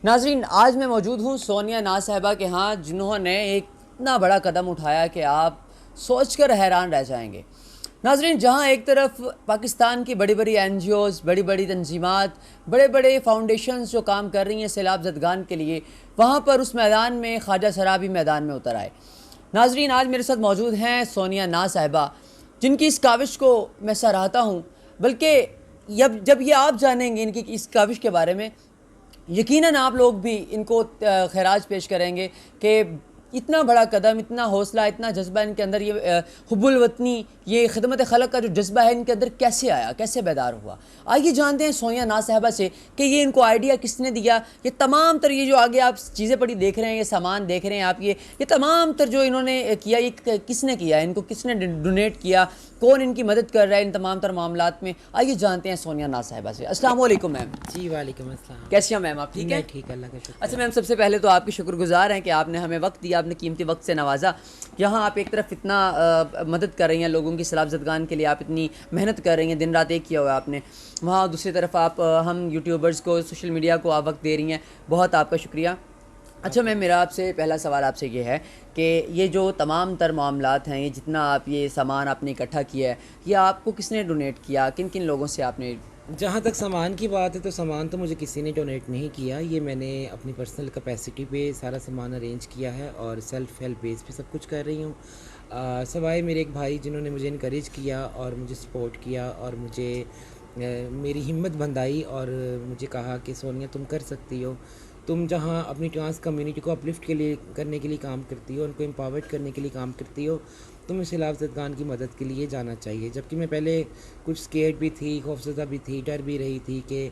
नाजरीन, आज मैं मौजूद हूँ सोनिया नाज साहिबा के यहाँ, जिन्होंने एक इतना बड़ा कदम उठाया कि आप सोचकर हैरान रह जाएंगे। नाजरीन, जहाँ एक तरफ पाकिस्तान की बड़ी बड़ी NGOs, बड़ी बड़ी तंजीमात, बड़े बड़े फाउंडेशंस जो काम कर रही हैं सैलाब जदगान के लिए, वहाँ पर उस मैदान में ख्वाजा सरा भी मैदान में उतर आए। नाजरीन, आज मेरे साथ मौजूद हैं सोनिया नाज साहिबा, जिनकी इस काविश को मैं सराहता हूँ। बल्कि जब जब ये आप जानेंगे इनकी इस काविश के बारे में, यकीनन आप लोग भी इनको खैराज पेश करेंगे कि इतना बड़ा कदम, इतना हौसला, इतना जज्बा इनके अंदर, ये हुब्बुल वतनी, ये खिदमत खलक का जो जज्बा है इनके अंदर कैसे आया, कैसे बेदार हुआ। आइए जानते हैं सोनिया नाज साहिबा से कि ये इनको आइडिया किसने दिया। ये तमाम तर ये जो आगे आप चीज़ें पड़ी देख रहे हैं, ये सामान देख रहे हैं आप, ये तमाम तर जो इन्होंने किया, ये किसने किया, इनको किसने डोनेट किया, कौन इनकी मदद कर रहा है इन तमाम तर मामलात में। आइए जानते हैं सोनिया नाज साहिबा से। अस्सलाम वालेकुम मैम। जी वालेकुम अस्सलाम। कैसी हैं मैम, आप ठीक हैं? ठीक, अल्लाह का शुक्र। अच्छा मैम, सबसे पहले तो आपकी शुक्रगुजार हैं कि आपने हमें वक्त दिया, आपने कीमती वक्त से नवाजा। यहाँ आप एक तरफ इतना मदद कर रही हैं लोगों की सलाब जदगान के लिए, आप इतनी मेहनत कर रही हैं, दिन रात एक किया हुआ है आपने। वहाँ दूसरी तरफ आप हम यूट्यूबर्स को, सोशल मीडिया को आप वक्त दे रही हैं, बहुत आपका शुक्रिया। अच्छा मैम, मेरा आपसे पहला सवाल आपसे ये है कि ये जो तमाम तर मामलात हैं, ये जितना आप ये सामान आपने इकट्ठा किया है, ये आपको किसने डोनेट किया, किन किन लोगों से आपने? जहाँ तक सामान की बात है तो सामान तो मुझे किसी ने डोनेट नहीं किया, ये मैंने अपनी पर्सनल कैपेसिटी पे सारा सामान अरेंज किया है और सेल्फ हेल्प बेस पे सब कुछ कर रही हूँ। सवाए मेरे एक भाई जिन्होंने मुझे इनकरेज किया और मुझे सपोर्ट किया और मुझे मेरी हिम्मत बंधाई और मुझे कहा कि सोनिया तुम कर सकती हो। तुम जहाँ अपनी ट्रांस कम्युनिटी को अपलिफ्ट के लिए करने के लिए काम करती हो, उनको एम्पावर्ड करने के लिए काम करती हो, तुम्हें सैलाब जदगान की मदद के लिए जाना चाहिए। जबकि मैं पहले कुछ स्केर्ड भी थी, खौफज़दा भी थी, डर भी रही थी कि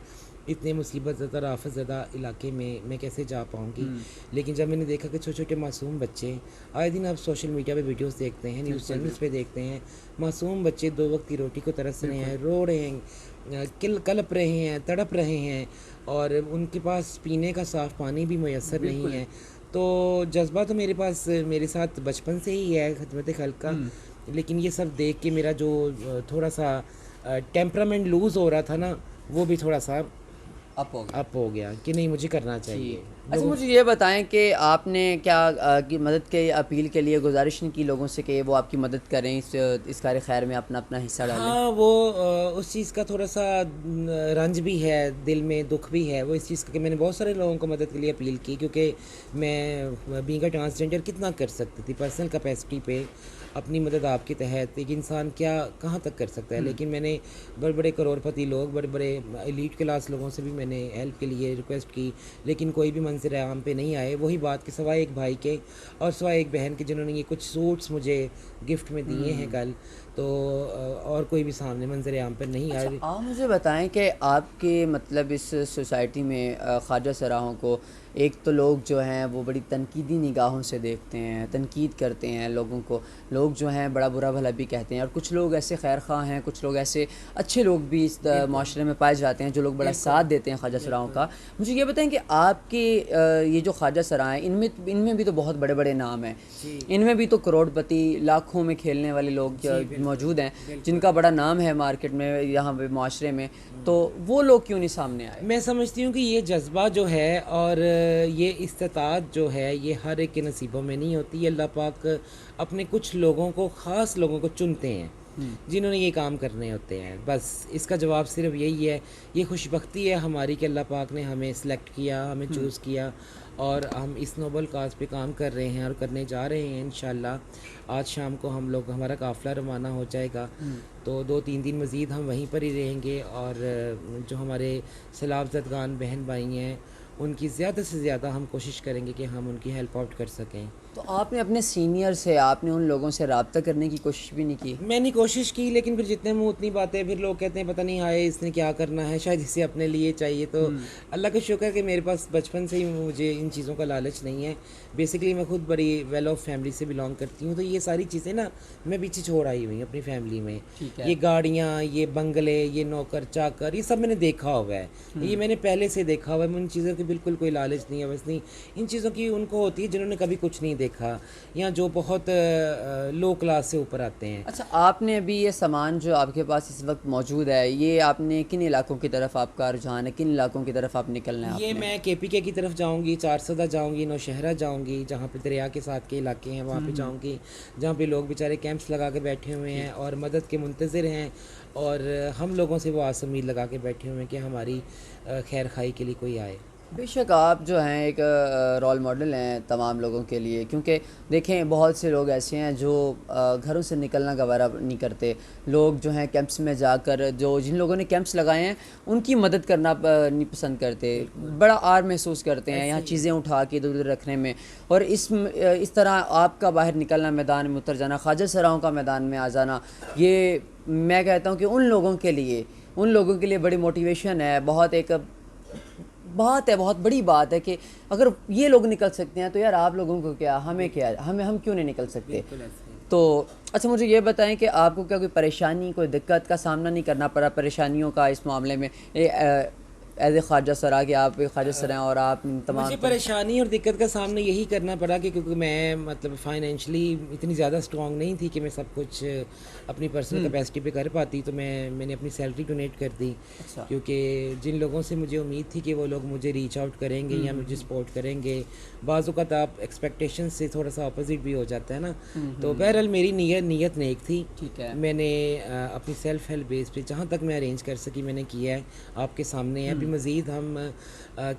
इतने मुसीबत ज़दा, आफत ज़दा इलाके में मैं कैसे जा पाऊँगी। लेकिन जब मैंने देखा कि छोटे छोटे मासूम बच्चे, आए दिन आप सोशल मीडिया पे वीडियोस देखते हैं, न्यूज़ चैनल्स पे देखते हैं, मासूम बच्चे 2 वक्त की रोटी को तरस रहे हैं, रो रहे हैं, कलप रहे हैं, तड़प रहे हैं और उनके पास पीने का साफ़ पानी भी मैसर नहीं है। तो जज्बा तो मेरे पास, मेरे साथ बचपन से ही है खिदमत खल्क का। लेकिन ये सब देख के मेरा जो थोड़ा सा टेम्परामेंट लूज़ हो रहा था ना, वो भी थोड़ा सा अप हो गया कि नहीं, मुझे करना चाहिए। अच्छा मुझे ये बताएं कि आपने क्या की मदद के अपील के लिए गुजारिश नहीं की लोगों से कि वो आपकी मदद करें, इस कार्य खैर में अपना अपना हिस्सा डालें? हाँ, वो उस चीज़ का थोड़ा सा रंज भी है, दिल में दुख भी है वो इस चीज़ का कि मैंने बहुत सारे लोगों को मदद के लिए अपील की, क्योंकि मैं बीइंग अ ट्रांसजेंडर कितना कर सकती थी पर्सनल कैपेसिटी पे। अपनी मदद आपके तहत एक इंसान क्या कहाँ तक कर सकता है। लेकिन मैंने बड़े बड़े करोड़पति लोग, बड़े बड़े एलीट क्लास लोगों से भी मैंने हेल्प के लिए रिक्वेस्ट की, लेकिन कोई भी मंज़िल आम पे नहीं आए। वही बात कि सवाए एक भाई के और सवाए एक बहन के जिन्होंने ये कुछ सूट्स मुझे गिफ्ट में दिए हैं कल, तो और कोई भी सामने मंजर आम पर नहीं आए। अच्छा, आप मुझे बताएं कि आपके मतलब इस सोसाइटी में ख्वाजा सराहों को एक तो लोग जो हैं वो बड़ी तनकीदी निगाहों से देखते हैं, तनकीद करते हैं लोगों को, लोग जो हैं बड़ा बुरा भला भी कहते हैं, और कुछ लोग ऐसे खैर ख़्वाह हैं, कुछ लोग ऐसे अच्छे लोग भी इस माशरे में पाए जाते हैं जो लोग बड़ा साथ देते हैं ख्वाजा सराहों का। मुझे ये बताएं कि आपके ये जो ख्वाजा सराह हैं, इनमें भी तो बहुत बड़े बड़े नाम हैं, इनमें भी तो करोड़पति, लाखों में खेलने वाले लोग मौजूद हैं जिनका बड़ा नाम है मार्केट में, यहाँ पे माशरे में, तो वो लोग क्यों नहीं सामने आए? मैं समझती हूँ कि ये जज्बा जो है और ये इस्तात जो है ये हर एक के नसीबों में नहीं होती। अल्लाह पाक अपने कुछ लोगों को, ख़ास लोगों को चुनते हैं जिन्होंने ये काम करने होते हैं। बस इसका जवाब सिर्फ यही है। ये खुशबख्ती है हमारी कि अल्लाह पाक ने हमें सिलेक्ट किया, हमें चूज़ किया और हम इस नोबल काज पे काम कर रहे हैं और करने जा रहे हैं। इंशाल्लाह आज शाम को हम लोग, हमारा काफ़िला रवाना हो जाएगा, तो 2-3 दिन मज़ीद हम वहीं पर ही रहेंगे और जो हमारे सैलाब ज़दगान बहन भाई हैं उनकी ज़्यादा से ज़्यादा हम कोशिश करेंगे कि हम उनकी हेल्प आउट कर सकें। तो आपने अपने सीनियर से, आपने उन लोगों से रब्ता करने की कोशिश भी नहीं की? मैंने कोशिश की, लेकिन फिर जितने मुँह उतनी बातें। फिर लोग कहते हैं पता नहीं हाय इसने क्या करना है, शायद इसे अपने लिए चाहिए। तो अल्लाह का शुक्र है कि मेरे पास बचपन से ही मुझे इन चीज़ों का लालच नहीं है। बेसिकली मैं खुद बड़ी वेल ऑफ फैमिली से बिलोंग करती हूँ, तो ये सारी चीज़ें ना मैं पीछे छोड़ आई हुई अपनी फैमिली में। ये गाड़ियाँ, ये बंगले, ये नौकर चाकर, ये सब मैंने देखा हुआ है, ये मैंने पहले से देखा हुआ है। उन चीज़ों की बिल्कुल कोई लालच नहीं है, बस नहीं इन चीज़ों की उनको होती है जिन्होंने कभी कुछ नहीं देखा, या जो बहुत लो क्लास से ऊपर आते हैं। अच्छा, आपने अभी ये सामान जो आपके पास इस वक्त मौजूद है, ये आपने किन इलाकों की तरफ आपका रुझान है, किन इलाकों की तरफ आप निकलना है ये आपने? मैं KPK की तरफ जाऊंगी, चारसदा जाऊंगी, नौशहरा जाऊंगी, जहाँ पे दरिया के साथ के इलाके हैं वहाँ पे जाऊंगी, जहाँ पे लोग बेचारे कैंप्स लगा के बैठे हुए हैं और मदद के मुंतज़िर हैं, और हम लोगों से वो आस उम्मीद लगा के बैठे हुए हैं कि हमारी खैर खाई के लिए कोई आए। बेशक आप जो हैं एक रोल मॉडल हैं तमाम लोगों के लिए, क्योंकि देखें बहुत से लोग ऐसे हैं जो घरों से निकलना गवारा नहीं करते। लोग जो हैं कैंप्स में जाकर, जो जिन लोगों ने कैंप्स लगाए हैं उनकी मदद करना नहीं पसंद करते, बड़ा आर महसूस करते हैं यहाँ चीज़ें उठा के इधर उधर रखने में। और इस तरह आपका बाहर निकलना, मैदान में उतर जाना, ख्वाजा सराओं का मैदान में आ जाना, ये मैं कहता हूँ कि उन लोगों के लिए बड़ी मोटिवेशन है। बहुत बड़ी बात है कि अगर ये लोग निकल सकते हैं तो यार आप लोगों को क्या, हमें क्या, हम क्यों नहीं निकल सकते? तो अच्छा, मुझे ये बताएं कि आपको क्या कोई परेशानी, कोई दिक्कत का सामना नहीं करना पड़ा, परेशानियों का इस मामले में एज ए ख्वाजा सरा कि आप ख्वाजा सरा हैं और आप तमाम? मुझे परेशानी और दिक्कत का सामना यही करना पड़ा कि क्योंकि मैं मतलब फाइनेंशली इतनी ज़्यादा स्ट्रॉन्ग नहीं थी कि मैं सब कुछ अपनी पर्सनल कैपेसिटी पे कर पाती, तो मैंने अपनी सैलरी डोनेट कर दी। अच्छा। क्योंकि जिन लोगों से मुझे उम्मीद थी कि वो लोग मुझे रीच आउट करेंगे या मुझे सपोर्ट करेंगे, बाज़ औक़ात आप एक्सपेक्टेशन से थोड़ा सा अपोजिट भी हो जाता है ना। तो बहरहाल मेरी नीयत नेक थी। ठीक है। मैंने अपनी सेल्फ हेल्प बेस पे जहाँ तक मैं अरेंज कर सकी मैंने किया है, आपके सामने है। अभी मज़ीद हम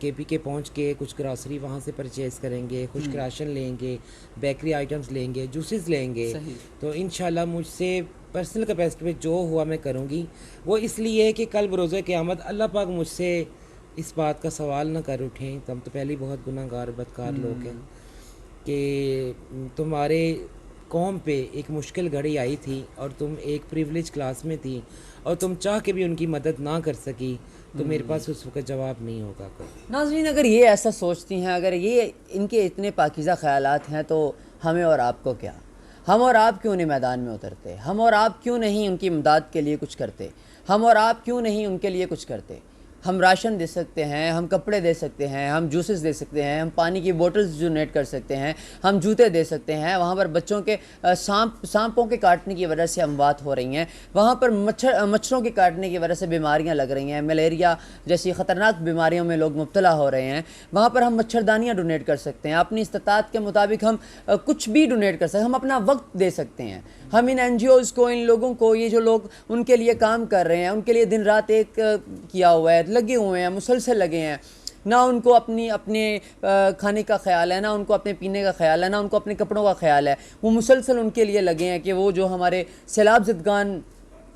KPK पहुँच के कुछ ग्रॉसरी वहाँ से परचेज़ करेंगे, खुश्क राशन लेंगे, बेकरी आइटम्स लेंगे, जूसेस लेंगे। तो इंशाल्लाह मुझसे पर्सनल कैपेसिटी पे जो हुआ मैं करूँगी। वो इसलिए है कि कल बरोज़े क़यामत अल्लाह पाक मुझसे इस बात का सवाल ना कर उठें, तो हम तो पहले ही बहुत गुनाहगार बदकार लोग हैं, कि तुम्हारे कौम पे एक मुश्किल घड़ी आई थी और तुम एक प्रिविलेज क्लास में थी और तुम चाह के भी उनकी मदद ना कर सकी, तो मेरे पास उस वक्त जवाब नहीं होगा कोई। नाज़रीन, अगर ये ऐसा सोचती हैं, अगर ये इनके इतने पाकीज़ा ख़यालात हैं, तो हमें और आपको क्या? हम और आप क्यों नहीं मैदान में उतरते? हम और आप क्यों नहीं उनकी इमदाद के लिए कुछ करते? हम और आप क्यों नहीं उनके लिए कुछ करते? हम राशन दे सकते हैं, हम कपड़े दे सकते हैं, हम जूसेस दे सकते हैं, हम पानी की बोतल्स डोनेट कर सकते हैं, हम जूते दे सकते हैं। वहाँ पर बच्चों के सांपों के काटने की वजह से अमवात हो रही हैं, वहाँ पर मच्छरों के काटने की वजह से बीमारियाँ लग रही हैं, मलेरिया जैसी ख़तरनाक बीमारियों में लोग मुब्तला हो रहे हैं। वहाँ पर हम मच्छरदानियाँ डोनेट कर सकते हैं। अपनी इस्तात के मुताबिक हम कुछ भी डोनेट कर सकते हैं, हम अपना वक्त दे सकते हैं। हम इन NGOs को, इन लोगों को, ये जो लोग उनके लिए काम कर रहे हैं, उनके लिए दिन रात एक किया हुआ है, लगे हुए हैं, मुसलसल लगे हैं। ना उनको अपने खाने का ख्याल है, ना उनको अपने पीने का ख्याल है, ना उनको अपने कपड़ों का ख्याल है। वो मुसलसल उनके लिए लगे हैं कि वो जो हमारे सैलाब ज़दगान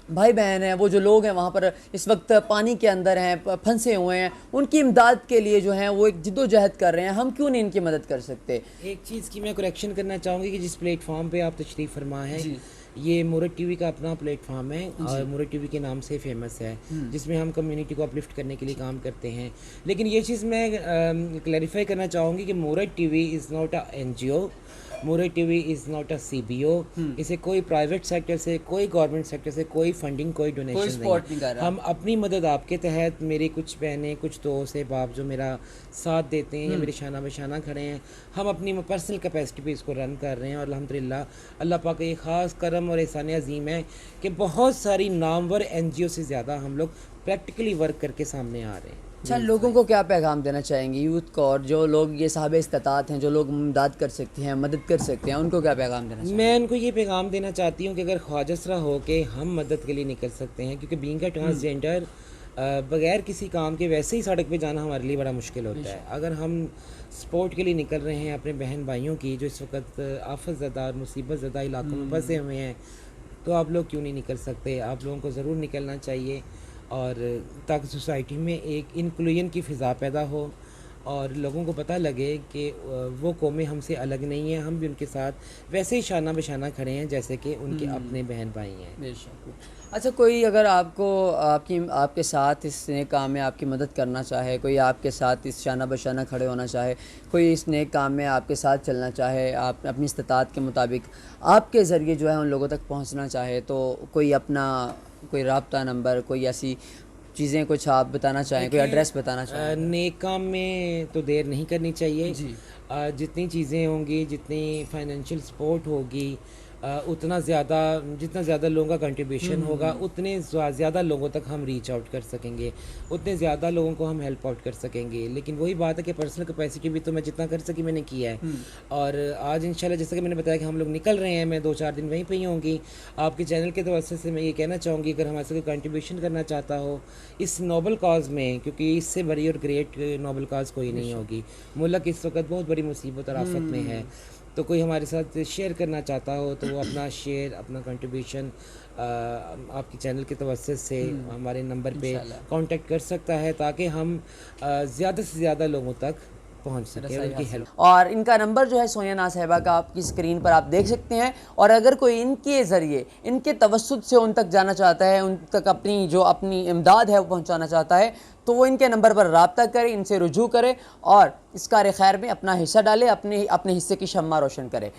भाई बहन हैं, वो जो लोग हैं वहाँ पर इस वक्त पानी के अंदर हैं, फंसे हुए हैं, उनकी इमदाद के लिए जो हैं वो एक जिद्दोजहद कर रहे हैं। हम क्यों नहीं इनकी मदद कर सकते? एक चीज़ की मैं करेक्शन करना चाहूँगी कि जिस प्लेटफॉर्म पे आप तशरीफ़ फरमा है, ये मुरद TV का अपना प्लेटफॉर्म है और मुरद TV के नाम से फेमस है, जिसमें हम कम्युनिटी को अपलिफ्ट करने के लिए काम करते हैं। लेकिन ये चीज़ मैं क्लैरिफाई करना चाहूँगी कि मुरद TV is not a NGO, मुरद TV is not a CBO। इसे कोई प्राइवेट सेक्टर से, कोई गवर्नमेंट सेक्टर से कोई फंडिंग, कोई डोनेशन नहीं। हम अपनी मदद आपके तहत, मेरी कुछ बहनें, कुछ दोस्त बाप जो मेरा साथ देते हैं या मेरे शाना बशाना खड़े हैं, हम अपनी पर्सनल कैपेसिटी पे इसको रन कर रहे हैं। और अल्हम्दुलिल्लाह अल्लाह पाक का ये ख़ास करम और एहसान अज़ीम है कि बहुत सारी नामवर NGO से ज़्यादा हम लोग प्रैक्टिकली वर्क करके सामने आ रहे हैं। अच्छा, लोगों को क्या पैगाम देना चाहेंगे, यूथ को, और जो लोग ये साहब इस्तात हैं, जो लोग इमदाद कर सकते हैं, मदद कर सकते हैं, उनको क्या पैगाम देना चाहेंगे? मैं उनको ये पैगाम देना चाहती हूँ कि अगर ख्वाजसरा हो के हम मदद के लिए निकल सकते हैं, क्योंकि बीइंग अ ट्रांसजेंडर बगैर किसी काम के वैसे ही सड़क पे जाना हमारे लिए बड़ा मुश्किल होता है। अगर हम सपोर्ट के लिए निकल रहे हैं अपने बहन भाइयों की जो इस वक्त आफत ज़दा और मुसीबत ज़दा इलाकों में फंसे हुए हैं, तो आप लोग क्यों नहीं निकल सकते? आप लोगों को ज़रूर निकलना चाहिए, और ताकि सोसाइटी में एक इंक्लूजन की फ़िज़ा पैदा हो और लोगों को पता लगे कि वो कौमें हमसे अलग नहीं हैं, हम भी उनके साथ वैसे ही शाना बशाना खड़े हैं जैसे कि उनके अपने बहन भाई हैं। बेशक। अच्छा, कोई अगर आपके साथ इस नेक काम में आपकी मदद करना चाहे, कोई आपके साथ इस शाना बशाना खड़े होना चाहे, कोई इस नेक काम में आपके साथ चलना चाहे, आप अपनी इस्तात के मुताबिक आपके ज़रिए जो है उन लोगों तक पहुंचना चाहे, तो कोई राब्ता नंबर, कोई ऐसी चीज़ें कुछ आप बताना चाहें, कोई एड्रेस बताना चाहें? नेक काम में तो देर नहीं करनी चाहिए। जी। जितनी चीज़ें होंगी, जितनी फाइनेंशियल सपोर्ट होगी, उतना ज़्यादा, जितना ज़्यादा लोगों का कंट्रीब्यूशन होगा, उतने ज़्यादा लोगों तक हम रीच आउट कर सकेंगे, उतने ज़्यादा लोगों को हम हेल्प आउट कर सकेंगे। लेकिन वही बात है कि पर्सनल कैपेसिटी भी तो मैं जितना कर सकी मैंने किया है। और आज इंशाल्लाह जैसा कि मैंने बताया कि हम लोग निकल रहे हैं, मैं 2-4 दिन वहीं पे ही होंगी। आपके चैनल के तवज्जो से मैं ये कहना चाहूँगी, अगर हमारे से कोई कंट्रीब्यूशन करना चाहता हो इस नोबल कॉज में, क्योंकि इससे बड़ी और ग्रेट नोबल कॉज कोई नहीं होगी। मुल्क इस वक्त बहुत बड़ी मुसीबत और आफत में है, तो कोई हमारे साथ शेयर करना चाहता हो तो वो अपना शेयर, अपना कंट्रीब्यूशन आपके चैनल के तवज्जो से हमारे नंबर पे कांटेक्ट कर सकता है, ताकि हम ज़्यादा से ज़्यादा लोगों तक पहुंच सकें और उनकी हेल्प। और इनका नंबर जो है सोनिया नाज साहिबा का आपकी स्क्रीन पर आप देख सकते हैं। और अगर कोई इनके ज़रिए, इनके तवस्सुत से उन तक जाना चाहता है, उन तक अपनी इमदाद है वो पहुंचाना चाहता है, तो वो इनके नंबर पर रब्ता करे, इनसे रुजू करे और इस कार खैर में अपना हिस्सा डाले, अपने हिस्से की शम्मा रोशन करे।